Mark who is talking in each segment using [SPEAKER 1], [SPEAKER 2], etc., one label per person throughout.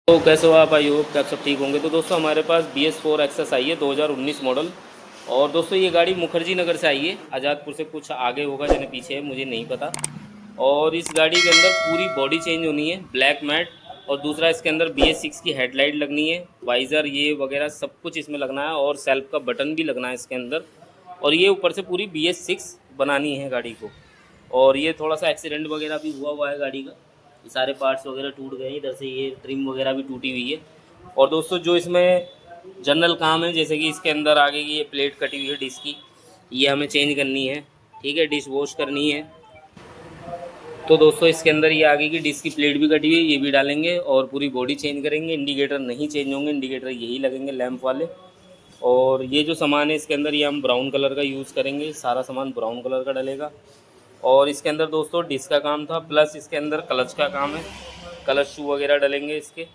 [SPEAKER 1] तो कैसे हो आप? आई होप कि आप सब ठीक होंगे। तो दोस्तों हमारे पास BS4 एक्सेस आई है 2019 मॉडल। और दोस्तों ये गाड़ी मुखर्जी नगर से आई है, आज़ादपुर से कुछ आगे होगा यानी पीछे है, मुझे नहीं पता। और इस गाड़ी के अंदर पूरी बॉडी चेंज होनी है, ब्लैक मैट। और दूसरा इसके अंदर BS6 की हेडलाइट लगनी है, वाइज़र ये वगैरह सब कुछ इसमें लगना है, और सेल्फ का बटन भी लगना है इसके अंदर। और ये ऊपर से पूरी BS6 बनानी है गाड़ी को। और ये थोड़ा सा एक्सीडेंट वगैरह भी हुआ है गाड़ी का, ये सारे पार्ट्स वगैरह टूट गए, इधर से ये ट्रिम वगैरह भी टूटी हुई है। और दोस्तों जो इसमें जनरल काम है, जैसे कि इसके अंदर आगे की ये प्लेट कटी हुई है डिस्क की, ये हमें चेंज करनी है, ठीक है, डिश वॉश करनी है। तो दोस्तों इसके अंदर ये आगे की डिस्क की प्लेट भी कटी हुई है, ये भी डालेंगे और पूरी बॉडी चेंज करेंगे। इंडिकेटर नहीं चेंज होंगे, इंडिकेटर यही लगेंगे लैंप वाले। और ये जो सामान है इसके अंदर, ये हम ब्राउन कलर का यूज़ करेंगे, सारा सामान ब्राउन कलर का डलेगा। और इसके अंदर दोस्तों डिस्क का काम था, प्लस इसके अंदर क्लच का काम है। क्लच शू वगैरह डलेंगे, इसके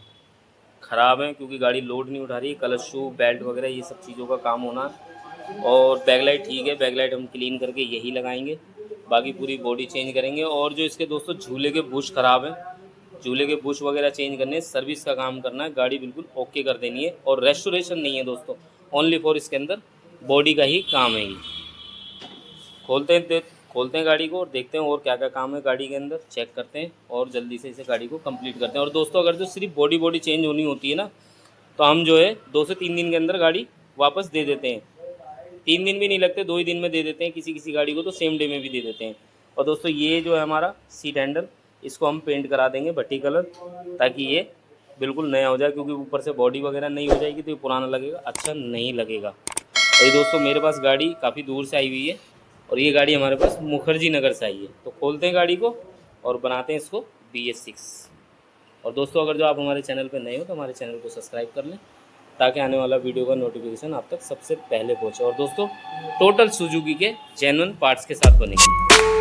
[SPEAKER 1] ख़राब हैं क्योंकि गाड़ी लोड नहीं उठा रही है। क्लच शू, बेल्ट वगैरह ये सब चीज़ों का काम होना है। और बैकलाइट ठीक है, बैकलाइट हम क्लीन करके यही लगाएंगे, बाकी पूरी बॉडी चेंज करेंगे। और जो इसके दोस्तों झूले के बुश ख़राब हैं, झूले के बुश वगैरह चेंज करने, सर्विस का काम करना है, गाड़ी बिल्कुल ओके कर देनी है। और रेस्टोरेशन नहीं है दोस्तों, ओनली फॉर इसके अंदर बॉडी का ही काम है। ये खोलते हैं गाड़ी को और देखते हैं और क्या क्या काम है गाड़ी के अंदर, चेक करते हैं और जल्दी से इसे गाड़ी को कंप्लीट करते हैं। और दोस्तों अगर जो सिर्फ बॉडी चेंज होनी होती है ना, तो हम जो है 2 से 3 दिन के अंदर गाड़ी वापस दे देते हैं। 3 दिन भी नहीं लगते, 2 ही दिन में दे देते हैं, किसी गाड़ी को तो सेम डे में भी दे देते हैं। और दोस्तों ये जो है हमारा सीट हैंडल, इसको हम पेंट करा देंगे भट्टी कलर, ताकि ये बिल्कुल नया हो जाए, क्योंकि ऊपर से बॉडी वगैरह नहीं हो जाएगी तो ये पुराना लगेगा, अच्छा नहीं लगेगा। और ये दोस्तों मेरे पास गाड़ी काफ़ी दूर से आई हुई है, और ये गाड़ी हमारे पास मुखर्जी नगर से आई है। तो खोलते हैं गाड़ी को और बनाते हैं इसको BS6। और दोस्तों अगर जो आप हमारे चैनल पर नए हो तो हमारे चैनल को सब्सक्राइब कर लें, ताकि आने वाला वीडियो का नोटिफिकेशन आप तक सबसे पहले पहुंचे। और दोस्तों टोटल सुजुकी के जेन्युइन पार्ट्स के साथ बनेगी।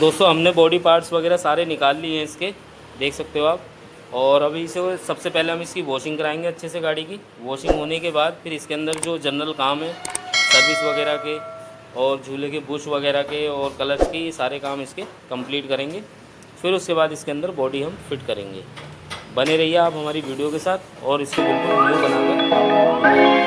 [SPEAKER 1] दोस्तों हमने बॉडी पार्ट्स वगैरह सारे निकाल लिए हैं इसके, देख सकते हो आप। और अभी इसे सबसे पहले हम इसकी वॉशिंग कराएंगे अच्छे से। गाड़ी की वॉशिंग होने के बाद फिर इसके अंदर जो जनरल काम है, सर्विस वगैरह के और झूले के बुश वगैरह के और क्लच के, ये सारे काम इसके कंप्लीट करेंगे। फिर उसके बाद इसके अंदर बॉडी हम फिट करेंगे। बने रहिए आप हमारी वीडियो के साथ और इसको बिल्कुल न्यू बनाकर।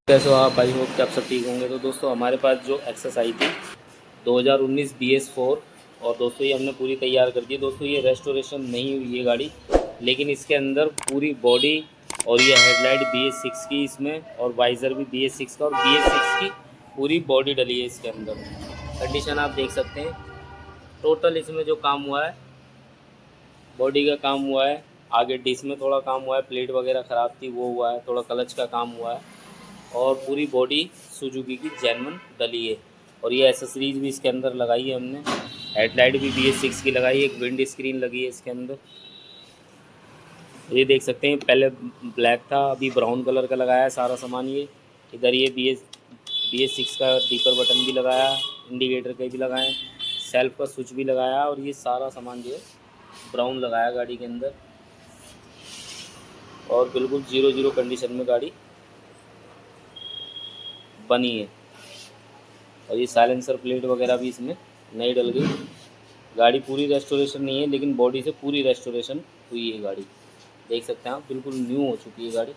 [SPEAKER 1] कैसे हो आप? आई होप कि आप सब ठीक होंगे। तो दोस्तों हमारे पास जो एक्सेस आई थी 2019 BS4, और दोस्तों ये हमने पूरी तैयार कर दी। दोस्तों ये रेस्टोरेशन नहीं हुई है गाड़ी, लेकिन इसके अंदर पूरी बॉडी और ये हेडलाइट BS6 की इसमें, और वाइज़र भी BS6 का, और BS6 की पूरी बॉडी डली है इसके अंदर। कंडीशन आप देख सकते हैं। टोटल इसमें जो काम हुआ है, बॉडी का काम हुआ है, आगे डिस्क में थोड़ा काम हुआ है, प्लेट वगैरह ख़राब थी वो हुआ है, थोड़ा क्लच का काम हुआ है, और पूरी बॉडी सुजुकी की जेन्युइन डली है। और ये एसेसरीज भी इसके अंदर लगाई है हमने। हेडलाइट भी BS6 की लगाई है, एक विंड स्क्रीन लगी है इसके अंदर। ये देख सकते हैं, पहले ब्लैक था, अभी ब्राउन कलर का लगाया है सारा सामान। ये इधर ये BS6 का डीपर बटन भी लगाया, इंडिकेटर के भी लगाए, सेल्फ का स्विच भी लगाया, और ये सारा सामान जो है ब्राउन लगाया गाड़ी के अंदर। और बिल्कुल 0-0 कंडीशन में गाड़ी बनी है। और ये साइलेंसर प्लेट वगैरह भी इसमें नई डल गई। गाड़ी पूरी रेस्टोरेशन नहीं है, लेकिन बॉडी से पूरी रेस्टोरेशन हुई है गाड़ी। देख सकते हैं आप, बिल्कुल न्यू हो चुकी है गाड़ी।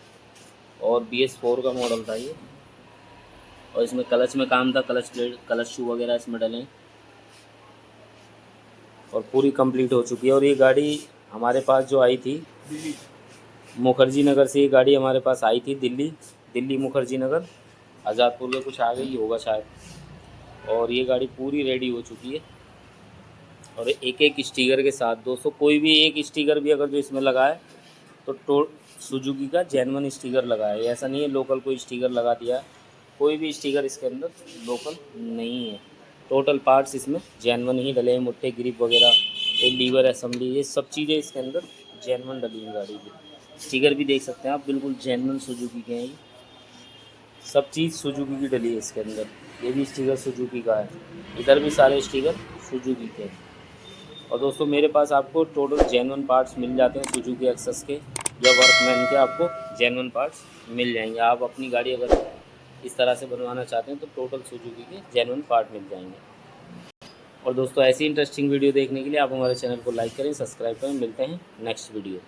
[SPEAKER 1] और BS4 का मॉडल था ये। और इसमें क्लच में काम था, क्लच प्लेट, क्लच शू वगैरह इसमें डले हैं। और पूरी कंप्लीट हो चुकी है। और ये गाड़ी हमारे पास जो आई थी मुखर्जी नगर से, ये गाड़ी हमारे पास आई थी दिल्ली मुखर्जी नगर, आज़ादपुर के कुछ आगे ही होगा शायद। और ये गाड़ी पूरी रेडी हो चुकी है। और एक एक स्टिकर के साथ दोस्तों, कोई भी एक स्टिकर भी अगर जो इसमें लगा है तो सुजुकी का जेन्युइन स्टिकर लगा है। ऐसा नहीं है लोकल कोई स्टिकर लगा दिया है, कोई भी स्टिकर इसके अंदर लोकल नहीं है। टोटल पार्ट्स इसमें जेन्युइन ही डले हैं, मुट्ठे ग्रिप वगैरह, ये लीवर असेंबली, ये सब चीज़ें इसके अंदर जेन्युइन डली हैं गाड़ी की। स्टिकर भी देख सकते हैं आप, बिल्कुल जेन्युइन सुजुकी के हैं ये, सब चीज़ सुजुकी की डली है इसके अंदर। ये भी स्टिकर सुजुकी का है, इधर भी सारे स्टिकर सुजुकी के हैं। और दोस्तों मेरे पास आपको टोटल जेन्युइन पार्ट्स मिल जाते हैं सुजुकी एक्सेस के या वर्कमैन के, आपको जेन्युइन पार्ट्स मिल जाएंगे। आप अपनी गाड़ी अगर इस तरह से बनवाना चाहते हैं तो टोटल सुजुकी के जेन्युइन पार्ट मिल जाएंगे। और दोस्तों ऐसी इंटरेस्टिंग वीडियो देखने के लिए आप हमारे चैनल को लाइक करें, सब्सक्राइब करें। मिलते हैं नेक्स्ट वीडियो।